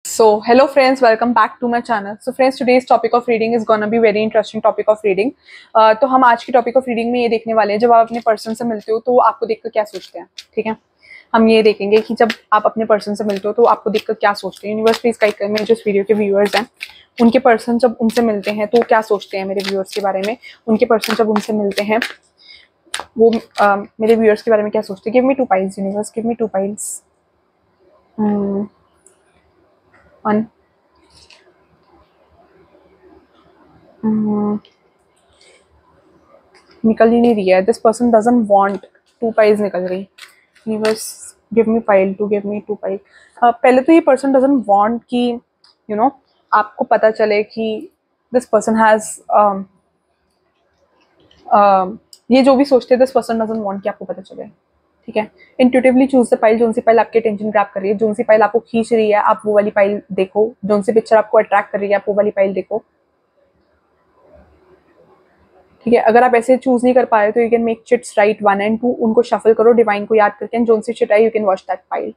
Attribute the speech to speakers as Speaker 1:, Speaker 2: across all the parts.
Speaker 1: So hello friends, welcome back to my channel. So friends, today's topic of reading is gonna be very interesting topic of reading. तो हम आज की topic of reading में ये देखने वाले हैं, जब आप अपने पर्सन से मिलते हो तो वो आपको देखकर क्या सोचते हैं. ठीक है, हम ये देखेंगे कि जब आप अपने पर्सन से मिलते हो तो आपको देखकर क्या सोचते हैं. यूनिवर्स प्लीज गाइड करें. मेरे जो इस वीडियो के व्यूअर्स हैं उनके पर्सन जब उनसे मिलते हैं तो क्या सोचते हैं मेरे व्यूअर्स के बारे में. उनके पर्सन जब उनसे मिलते हैं वो मेरे व्यूअर्स के बारे में क्या सोचते हैं. Give me 2 piles universe, give me 2 piles. 1 निकल ही नहीं रही है. This person doesn't want. 2 piles निकल रही. Universe give me pile two, give me 2 pile. पहले तो ये पर्सन डजंट वांट कि आपको पता चले कि दिस पर्सन हैज ये जो भी सोचते हैं दिस पर्सन डजंट वांट कि आपको पता चले. ठीक है, इंट्यूटिवली चूज द पाइल. जोन सी पाइल आपके अटेंशन ग्रैब कर रही है, जोन सी पाइल आपको खींच रही है, आप वो वाली पाइल देखो. जोन सी पिक्चर आपको अट्रैक्ट कर रही है, आप वो वाली पाइल देखो. ठीक है, अगर आप ऐसे चूज नहीं कर पा रहे तो you can make chits right 1 and 2. उनको शफल करो डिवाइन को याद करके, जोन सी चिट आई you can watch that pile.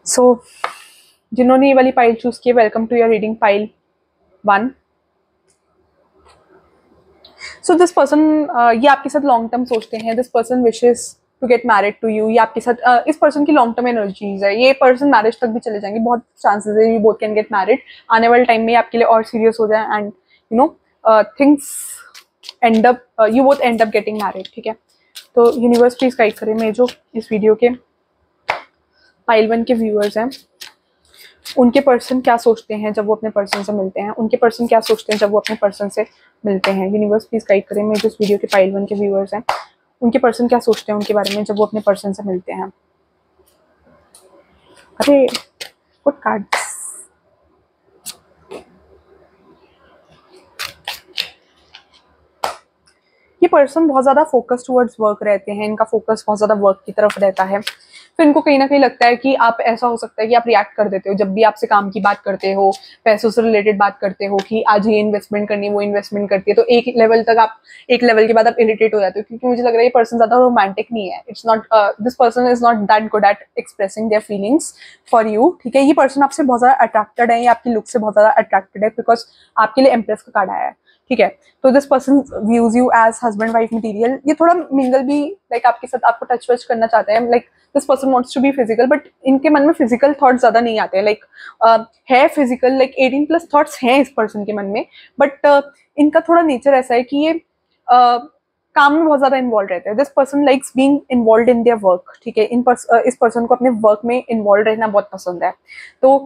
Speaker 1: So जिन्होंने ये वाली पाइल चूज की, welcome to your reading pile 1. So this person ये आपके साथ लॉन्ग टर्म सोचते हैं. This person wishes to get married to you. ये आपके साथ इस पर्सन की लॉन्ग टर्म एनर्जीज है. ये पर्सन मैरिज तक भी चले जाएंगे. बहुत चांसेस है you both can get married. आने वाले टाइम में आपके लिए और सीरियस हो जाए and things and up, you both and up getting married. ठीक है, तो यूनिवर्स प्लीज गाइड करें. मैं जो इस वीडियो के पाइल 1 के व्यूअर्स हैं उनके पर्सन क्या सोचते हैं जब वो अपने पर्सन से मिलते हैं. उनके पर्सन क्या सोचते हैं जब वो अपने पर्सन से मिलते हैं. यूनिवर्स प्लीज गाइड करें. मैं जो इस वीडियो के पाइल 1 के व्यूअर्स हैं उनके पर्सन क्या सोचते हैं उनके बारे में जब वो अपने पर्सन से मिलते हैं. अरे गुड कार्ड्स. ये पर्सन बहुत ज्यादा फोकस टुवर्ड्स वर्क रहते हैं. इनका फोकस बहुत ज्यादा वर्क की तरफ रहता है. फिर इनको कहीं ना कहीं लगता है कि आप ऐसा हो सकता है कि आप रिएक्ट कर देते हो जब भी आपसे काम की बात करते हो, पैसों से रिलेटेड बात करते हो कि आज ये इन्वेस्टमेंट करनी है, वो इन्वेस्टमेंट करती है. तो एक लेवल तक आप, एक लेवल के बाद आप इरिटेट हो जाते हो, क्योंकि मुझे लग रहा है ये पर्सन ज्यादा रोमांटिक नहीं है. It's not, this person is not that good at expressing their feelings for you. ठीक है, ये पर्सन आपसे बहुत ज्यादा अट्रैक्टेड है, ये आपकी लुक से बहुत ज्यादा अट्रैक्टेड है बिकॉज आपके लिए एम्प्रेस का कार्ड आया है. ठीक है, तो this person views you as husband wife material. ये थोड़ा मिंगल भी लाइक आपके साथ, आपको टच वच करना चाहते हैं. Like this person wants to be physical, but इनके मन में फिजिकल थॉट्स ज्यादा नहीं आते हैं. लाइक है फिजिकल, लाइक 18+ थॉट्स हैं इस पर्सन के मन में, बट इनका थोड़ा नेचर ऐसा है कि ये काम में बहुत ज्यादा इन्वॉल्व रहते हैं. This person likes being involve in their work. ठीक है, इस पर्सन को अपने वर्क में इन्वॉल्व रहना बहुत पसंद है. तो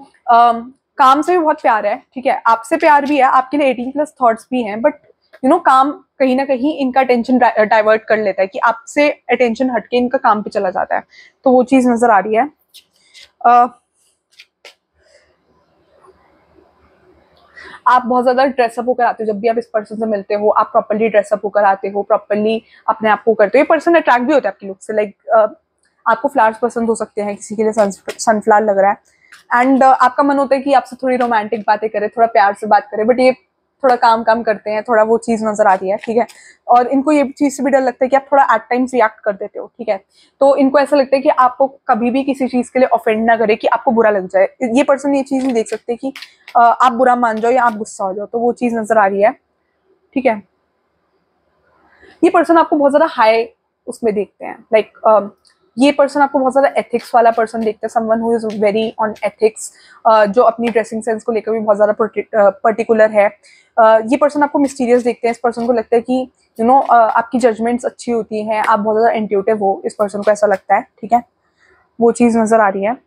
Speaker 1: काम से भी बहुत प्यार है. ठीक है, आपसे प्यार भी है, आपके लिए 18+ थॉट्स भी हैं, बट काम कहीं ना कहीं इनका अटेंशन डाइवर्ट कर लेता है कि आपसे अटेंशन हटके इनका काम पे चला जाता है. तो वो चीज नजर आ रही है. आप बहुत ज्यादा ड्रेसअप होकर आते हो जब भी आप इस पर्सन से मिलते हो. आप प्रॉपर्ली ड्रेसअप होकर आते हो, प्रॉपर्ली अपने आप को करते हो. ये पर्सन अट्रैक्ट भी होता है आपकी लुक से. लाइक आपको फ्लावर्स पसंद हो सकते हैं, किसी के लिए सनफ्लावर लग रहा है एंड आपका मन होता है कि आपसे थोड़ी रोमांटिक बातें करे, थोड़ा प्यार से बात करे, बट ये थोड़ा काम करते हैं. थोड़ा वो चीज नजर आ रही है. ठीक है, और इनको ये चीज से भी डर लगता है कि आप थोड़ा एट टाइम्स रिएक्ट कर देते हो. ठीक है, तो इनको ऐसा लगता है कि आपको कभी भी किसी चीज के लिए ऑफेंड ना करे, कि आपको बुरा लग जाए. ये पर्सन ये चीज नहीं देख सकते कि आप बुरा मान जाओ या आप गुस्सा हो जाओ. तो वो चीज नजर आ रही है. ठीक है, ये पर्सन आपको बहुत ज्यादा हाई उसमें देखते हैं. लाइक ये पर्सन आपको बहुत ज्यादा एथिक्स वाला पर्सन देखते हैं. Someone who is very on ethics, जो अपनी ड्रेसिंग सेंस को लेकर भी बहुत ज्यादा पर्टिकुलर है. ये पर्सन आपको मिस्टीरियस देखते हैं. इस पर्सन को लगता है कि आपकी जजमेंट्स अच्छी होती हैं, आप बहुत ज्यादा इंट्यूटिव हो. इस पर्सन को ऐसा लगता है. ठीक है, वो चीज नजर आ रही है.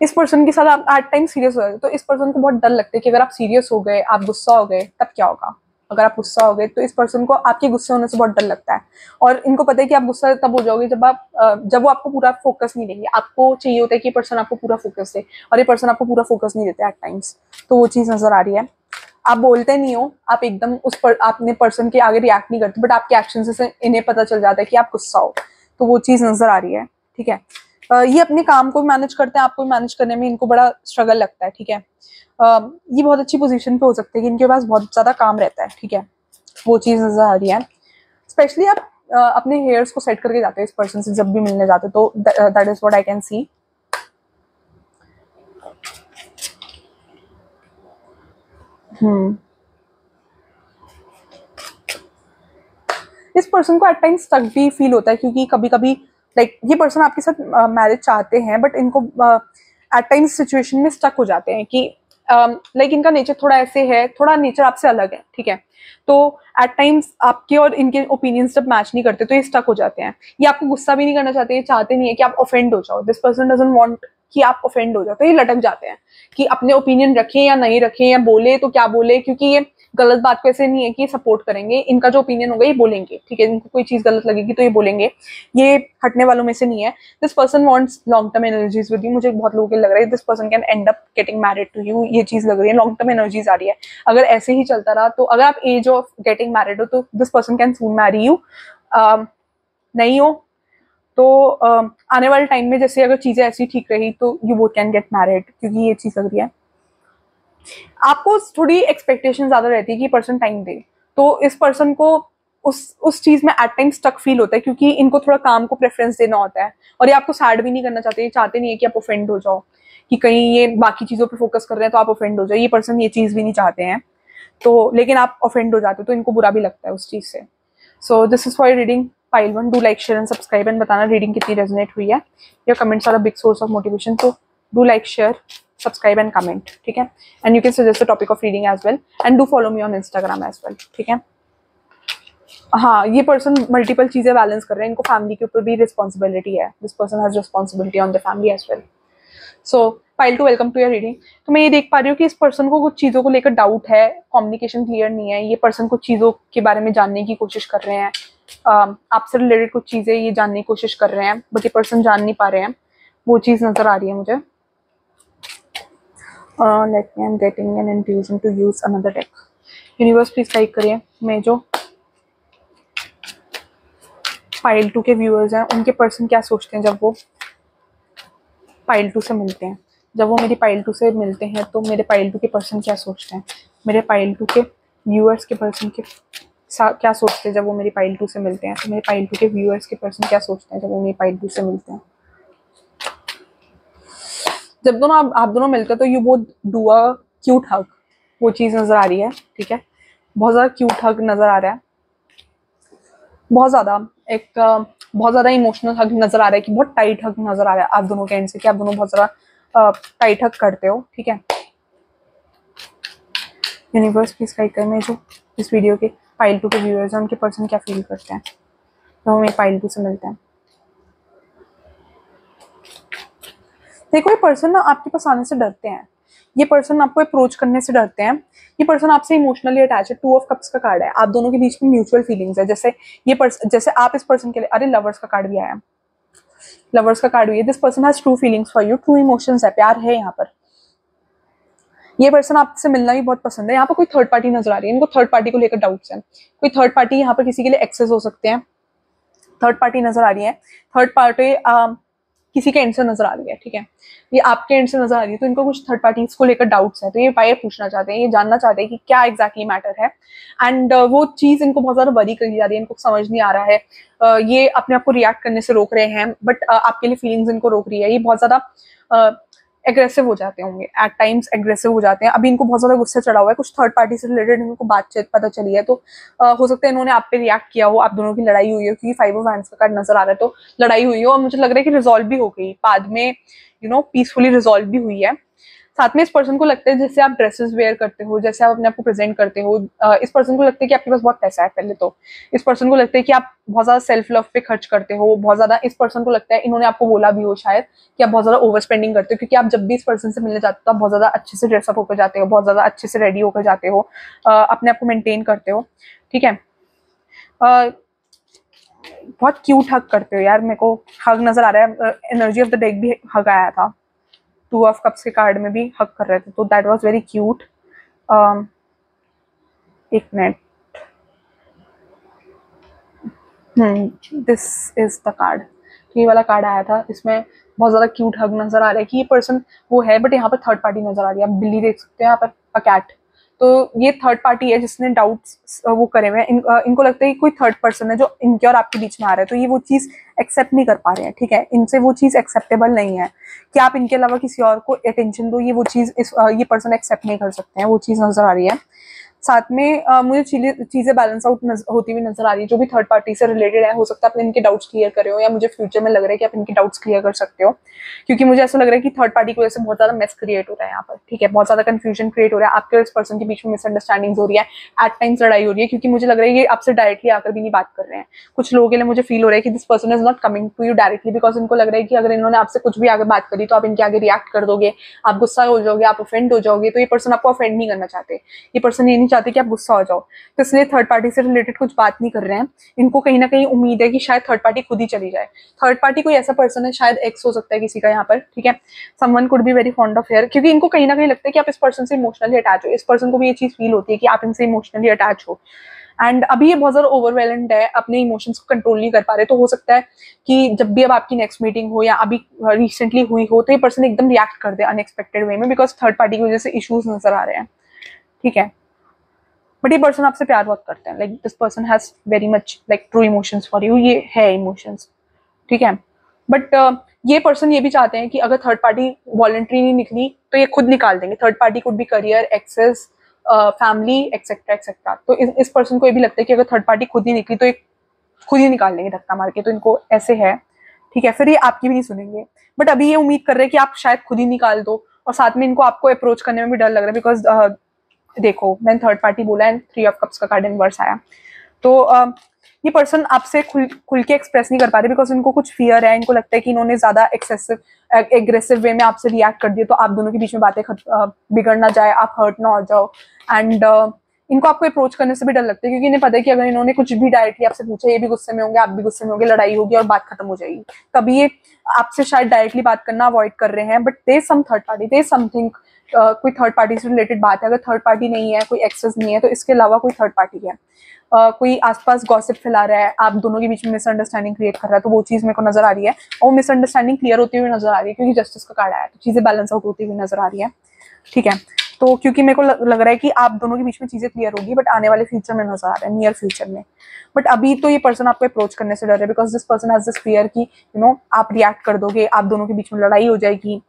Speaker 1: इस पर्सन के साथ आप एट टाइम सीरियस हो जाते. तो इस पर्सन को बहुत डर लगता है कि अगर आप सीरियस हो गए, आप गुस्सा हो गए, तब क्या होगा. अगर आप गुस्सा हो गए तो इस पर्सन को आपके गुस्से होने से बहुत डर लगता है. और इनको पता है कि आप गुस्सा तब हो जाओगे जब वो आपको पूरा फोकस नहीं देंगे. आपको चाहिए होता है कि ये पर्सन आपको पूरा फोकस दे, और ये पर्सन आपको पूरा फोकस नहीं देते एट टाइम्स. तो वो चीज नजर आ रही है. आप बोलते नहीं हो, आप एकदम अपने पर्सन के आगे रिएक्ट नहीं करते, बट आपके एक्शन से इन्हें पता चल जाता है कि आप गुस्सा हो. तो वो चीज नजर आ रही है. ठीक है, ये अपने काम को भी मैनेज करते हैं, आपको भी मैनेज करने में इनको बड़ा स्ट्रगल लगता है. ठीक है, ये बहुत अच्छी पोजीशन पे हो सकते हैं कि इनके पास बहुत ज्यादा काम रहता है. ठीक है, वो चीज नजर आ रही है. स्पेशली आप अपने हेयर्स को सेट करके जाते हैं इस पर्सन से जब भी मिलने जाते हैं, तो that is what I can see. इस पर्सन को एट टाइम्स स्टक भी फील होता है, क्योंकि कभी कभी लाइक ये पर्सन आपके साथ मैरिज चाहते हैं, बट इनको एट टाइम्स सिचुएशन में स्टक हो जाते हैं कि लाइक इनका नेचर थोड़ा ऐसे है, थोड़ा नेचर आपसे अलग है, ठीक है। तो एट टाइम्स आपके और इनके ओपिनियंस जब मैच नहीं करते तो ये स्टक हो जाते हैं। ये आपको गुस्सा भी नहीं करना चाहते, ये चाहते नहीं है कि आप ऑफेंड हो जाओ। दिस पर्सन डजंट वांट कि आप ऑफेंड हो जाओ, तो ये लटक जाते हैं कि अपने ओपिनियन रखें या नहीं रखें, या बोले तो क्या बोले, क्योंकि ये गलत बात को ऐसे नहीं है कि सपोर्ट करेंगे, इनका जो ओपिनियन होगा ये बोलेंगे, ठीक है। इनको कोई चीज गलत लगेगी तो ये बोलेंगे, ये हटने वालों में से नहीं है। This person wants long term energies with you. मुझे बहुत लोगों को लग रहा है this person can end up getting married to you, ये चीज लग रही है, लॉन्ग टर्म एनर्जीज आ रही है। अगर ऐसे ही चलता रहा तो अगर आप एज ऑफ गेटिंग मैरिड हो तो this person can soon marry you. नहीं हो तो आने वाले टाइम में जैसे अगर चीजें ऐसी ठीक रही तो you both can get married, क्योंकि ये चीज लग रही है। आपको थोड़ी एक्सपेक्टेशन ज्यादा रहती है कि पर्सन टाइम दे, तो इस पर्सन को उस चीज में एट टाइम स्टक फील होता है, क्योंकि इनको थोड़ा काम को प्रेफरेंस देना होता है, और ये आपको सैड भी नहीं करना चाहते, ये चाहते नहीं है कि आप ऑफेंड हो जाओ, कि कहीं ये बाकी चीजों पे फोकस कर रहे हैं तो आप ऑफेंड हो जाओ। ये पर्सन ये चीज भी नहीं चाहते हैं, तो लेकिन आप ऑफेंड हो जाते हो तो इनको बुरा भी लगता है उस चीज से। So this is for reading pile 1। Do like, share and subscribe, एंड बताना रीडिंग कितनी रेजोनेट हुई है। Your comments are a big source of motivation, तो do like, share, subscribe and comment, ठीक है। And you can suggest the topic of reading as well, and do follow me on Instagram as well, ठीक है। हाँ, ये person multiple चीजें balance कर रहे हैं, इनको फैमिली के ऊपर भी रिस्पॉन्सिबिलिटी है। This person has responsibility on the family as well. So pile 2, welcome to your reading. तो मैं ये देख पा रही हूँ कि इस पर्सन को कुछ चीज़ों को लेकर डाउट है, कम्युनिकेशन क्लियर नहीं है। ये पर्सन कुछ चीज़ों के बारे में जानने की कोशिश कर रहे हैं, आपसे रिलेटेड कुछ चीज़ें ये जानने की कोशिश कर रहे हैं, बट ये पर्सन जान नहीं पा रहे हैं, वो चीज़ नज़र आ रही है मुझे। Let me, I am getting an intuition to use another deck. Universe please guide करिए मैं जो पाइल 2 के व्यूअर्स हैं उनके पर्सन क्या सोचते हैं जब वो पाइल 2 से मिलते हैं। जब वो मेरी पाइल 2 से मिलते हैं तो मेरे पाइल 2 के पर्सन क्या सोचते हैं, मेरे पाइल 2 के व्यूअर्स के पर्सन के क्या सोचते हैं जब वो मेरी पाइल 2 से मिलते हैं। तो मेरे पाइल 2 के व्यूअर्स के पर्सन क्या सोचते हैं जब वो मेरी पाइल 2 से मिलते हैं। जब दोनों आप दोनों मिलते हैं तो you both do a cute hug, वो चीज़ नज़र आ रही है, ठीक है। बहुत ज़्यादा क्यूट हग नज़र आ रहा है, बहुत ज़्यादा इमोशनल हग नज़र आ रहा है, कि बहुत टाइट हग नज़र आ रहा है आप दोनों के एंड से, कि आप दोनों बहुत ज़्यादा टाइट हग करते हो, ठीक है। यूनिवर्स प्लीज गाइड करें मैं जो इस वीडियो के पाइल 2 के व्यूअर्स हैं उनके पर्सन क्या फील करते हैं तो हमें पाइल 2 से मिलते हैं। देखो, ये पर्सन ना आपके पास आने से डरते हैं, ये पर्सन आपको अप्रोच करने से डरते हैं, ये पर्सन आपसे इमोशनली अटैच है। 2 ऑफ कप्स का कार्ड है, आप दोनों के बीच में म्यूचुअल फीलिंग्स है। जैसे आप इस पर्सन के लिए, अरे लवर्स का कार्ड भी आया, लवर्स का कार्ड भी है। This person has true feelings for you, true emotions है, प्यार है यहाँ पर। ये पर्सन आपसे मिलना भी बहुत पसंद है। यहाँ पर कोई थर्ड पार्टी नजर आ रही है, इनको थर्ड पार्टी को लेकर डाउट्स हैं। कोई थर्ड पार्टी यहाँ पर किसी के लिए एक्सेस हो सकते हैं, थर्ड पार्टी नजर आ रही है। थर्ड पार्टी किसी के एंड से नजर आ रही है, ठीक है, ये आपके एंड से नजर आ रही है, तो इनको कुछ थर्ड पार्टीज को लेकर डाउट्स है। तो ये वायर पूछना चाहते हैं, ये जानना चाहते हैं कि क्या एग्जैक्टली मैटर है, एंड वो चीज इनको बहुत ज्यादा वरी करी जा रही है, इनको समझ नहीं आ रहा है। ये अपने आप को रिएक्ट करने से रोक रहे हैं, बट आपके लिए फीलिंग्स इनको रोक रही है। ये बहुत ज्यादा एग्रेसिव हो जाते होंगे, एट टाइम्स एग्रेसिव हो जाते हैं। अभी इनको बहुत ज्यादा गुस्सा चढ़ा हुआ है, कुछ थर्ड पार्टी से रिलेटेड इनको बातचीत पता चली है, तो हो सकता है इन्होंने आप पे रिएक्ट किया हो, आप दोनों की लड़ाई हुई हो, क्योंकि 5 ऑफ हैंड्स का कार्ड नजर आ रहा है, तो लड़ाई हुई हो, और मुझे लग रहा है कि रिजॉल्व भी हो गई बाद में, पीसफुली रिजॉल्व भी हुई है। साथ में इस पर्सन को लगता है जैसे आप ड्रेसेस वेयर करते हो, जैसे आप अपने आप को प्रेजेंट करते हो, इस पर्सन को लगता है कि आपके पास बहुत पैसा है। पहले तो इस पर्सन को लगता है कि आप बहुत ज्यादा सेल्फ लव पे खर्च करते हो, बहुत ज्यादा। इस पर्सन को लगता है, इन्होंने आपको बोला भी हो शायद, कि आप बहुत ज्यादा ओवर स्पेंडिंग करते हो, क्योंकि आप जब भी इस पर्सन से मिलने जाते हो तो आप बहुत ज्यादा अच्छे से ड्रेसअप होकर जाते हो, बहुत ज्यादा अच्छे से रेडी होकर जाते हो, अपने आप को मेंटेन करते हो, ठीक है। बहुत क्यूट हग करते हो यार, मेरे को हग नजर आ रहा है। एनर्जी ऑफ द डेक भी हग आया था, 2 ऑफ कप्स के कार्ड में भी हग कर रहे थे, तो दैट वाज वेरी क्यूट। एक minute, this is the card, ये वाला कार्ड आया था, इसमें बहुत ज्यादा क्यूट हग नजर आ रहा है कि ये पर्सन वो है, बट यहाँ पर थर्ड पार्टी नजर आ रही है। आप बिल्ली देख सकते हैं यहाँ पर, अ कैट, तो ये थर्ड पार्टी है जिसने डाउट्स वो करे हुए हैं। इनको लगता है कि कोई थर्ड पर्सन है जो इनके और आपके बीच में आ रहा है, तो ये वो चीज़ एक्सेप्ट नहीं कर पा रहे हैं, ठीक है। इनसे वो चीज़ एक्सेप्टेबल नहीं है कि आप इनके अलावा किसी और को अटेंशन दो, ये वो चीज़ ये पर्सन एक्सेप्ट नहीं कर सकते हैं, वो चीज़ नजर आ रही है। साथ में मुझे चीजें बैलेंस आउट होती हुई नजर आ रही है। जो भी थर्ड पार्टी से रिलेटेड है, हो सकता है आपने इनके डाउट्स क्लियर करे हो, या मुझे फ्यूचर में लग रहा है कि आप इनके डाउट्स क्लियर कर सकते हो, क्योंकि मुझे ऐसा लग रहा है कि थर्ड पार्टी की वजह से बहुत ज्यादा मेस क्रिएट हो रहा है यहाँ पर, ठीक है। बहुत ज्यादा कंफ्यूजन क्रिएट हो रहा है, आपके और इस पर्सन के बीच में मिसअंडरस्टैंडिंग हो रही है, एट टाइम्स लड़ाई हो रही है, क्योंकि मुझे लग रहा है ये आपसे डायरेक्टली आकर भी नहीं बात कर रहे हैं। कुछ लोगों के लिए मुझे फील हो रहा है कि this person is not coming to you directly, because इनको लग रहा है कि अगर इन्होंने आपसे कुछ भी आगे बात करी तो आप इनके आगे रिएक्ट कर दोगे, आप गुस्सा हो जाओगे, आप ऑफेंड हो जाओगे। तो ये पर्सन आपको ऑफेंड नहीं करना चाहते, ये पर्सन ये नहीं चाहते कि आप गुस्सा हो जाओ, तो इसलिए थर्ड पार्टी से रिलेटेड कुछ बात नहीं कर रहे हैं। इनको कहीं ना कहीं उम्मीद है कि शायद थर्ड पार्टी खुद ही चली जाए। थर्ड पार्टी कोई ऐसा पर्सन है, शायद एक्स हो सकता है किसी का यहाँ पर, ठीक है। Someone could be very fond of hair, क्योंकि इनको कहीं ना कहीं लगता है कि आप इस पर्सन से इमोशनली अटैच हो, इस पर्सन को भी ये चीज फील होती है कि आप इनसे इमोशनली अटैच हो। एंड अभी ये बहुत ज्यादा ओवरवेलेंड है, अपने इमोशंस को कंट्रोल नहीं कर पा रहे। तो हो सकता है कि जब भी अब आपकी नेक्स्ट मीटिंग हो या अभी रिसेंटली हुई हो, तो ये पर्सन एकदम रिएक्ट कर दे अनएक्सपेक्टेड वे में, बिकॉज थर्ड पार्टी की वजह से इश्यूज नजर आ रहे हैं, ठीक है। बट ये पर्सन आपसे प्यार बहुत करते हैं, like this person has very much like true emotions for you, ये है इमोशंस, ठीक है। बट ये पर्सन ये भी चाहते हैं कि अगर थर्ड पार्टी वॉलंटरी नहीं निकली तो ये खुद निकाल देंगे। थर्ड पार्टी कुड भी career, exes, family, etcetera etcetera. तो इस पर्सन को ये भी लगता है कि अगर थर्ड पार्टी खुद ही निकली तो ये खुद ही निकाल लेंगे धक्का मार के, तो इनको ऐसे है, ठीक है। फिर ये आपकी भी नहीं सुनेंगे, बट अभी ये उम्मीद कर रहे हैं कि आप शायद खुद ही निकाल दो, और साथ में इनको आपको अप्रोच करने में भी डर लग रहा है, बिकॉज देखो मैंने थर्ड पार्टी बोला एंड 3 ऑफ कप्स का कार्ड इन रिवर्स आया। तो ये पर्सन आपसे खुल के एक्सप्रेस नहीं कर पा रहे, बिकॉज इनको कुछ फियर है। इनको लगता है कि इन्होंने ज्यादा एक्सेसिव एग्रेसिव वे में आपसे रिएक्ट कर दिया तो आप दोनों के बीच में बातें बिगड़ ना जाए, आप हर्ट ना हो जाओ। एंड इनको आपको अप्रोच करने से भी डर लगता है, क्योंकि इन्हें पता है कि अगर इन्होंने कुछ भी डायरेक्टली आपसे पूछा, ये भी गुस्से में होंगे, आप भी गुस्से में होंगे, लड़ाई होगी और बात खत्म हो जाएगी। तभी ये आपसे शायद डायरेक्टली बात करना अवॉइड कर रहे हैं। But they some third party, they something, कोई थर्ड पार्टी से रिलेटेड बात है। अगर थर्ड पार्टी नहीं है, कोई एक्सेस नहीं है, तो इसके अलावा कोई थर्ड पार्टी है, कोई आसपास गॉसिप फैला रहा है, आप दोनों के बीच में मिसअंडरस्टैंडिंग क्रिएट कर रहा है, तो वो चीज मेरे को नजर आ रही है। और मिसअंडरस्टैंडिंग क्लियर होती हुई नजर आ रही है, क्योंकि जस्टिस का कार्ड आया, तो चीजें बैलेंस आउट होती हुई नजर आ रही है, ठीक है। तो क्योंकि मेरे को लग रहा है कि आप दोनों के बीच में चीजें क्लियर होगी, बट आने वाले फ्यूचर में नजर आ रहा है, नियर फ्यूचर में। बट अभी तो ये पर्सन आपको अप्रोच करने से डर रहा है, because this person has this fear कि आप रिएक्ट कर दोगे, आप दोनों के बीच में लड़ाई हो जाएगी,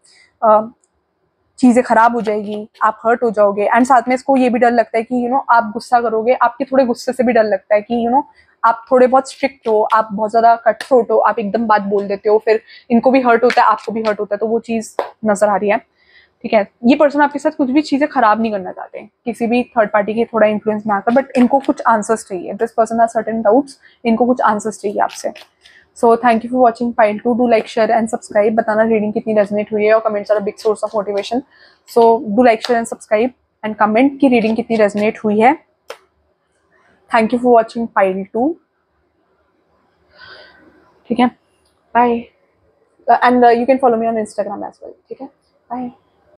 Speaker 1: चीजें खराब हो जाएगी, आप हर्ट हो जाओगे। एंड साथ में इसको ये भी डर लगता है कि आप गुस्सा करोगे, आपके थोड़े गुस्से से भी डर लगता है कि आप थोड़े बहुत स्ट्रिक्ट हो, आप बहुत ज्यादा कट थ्रोट हो, आप एकदम बात बोल देते हो, फिर इनको भी हर्ट होता है, आपको भी हर्ट होता है, तो वो चीज नजर आ रही है, ठीक है। ये पर्सन आपके साथ कुछ भी चीजें खराब नहीं करना चाहते किसी भी थर्ड पार्टी के थोड़ा इन्फ्लुएंस में आकर, बट इनको कुछ आंसर्स चाहिए। This person has certain doubts, इनको कुछ आंसर्स चाहिए आपसे। So thank you for watching pile 2। Do like, share and subscribe. बताना रीडिंग कितनी रेजोनेट हुई है, और comments are a big source of motivation. So do like, share and subscribe and comment की रीडिंग कितनी रेजोनेट हुई है। Thank you for watching pile 2, ठीक है। Bye, and you can follow me on Instagram as well, ठीक है। Bye.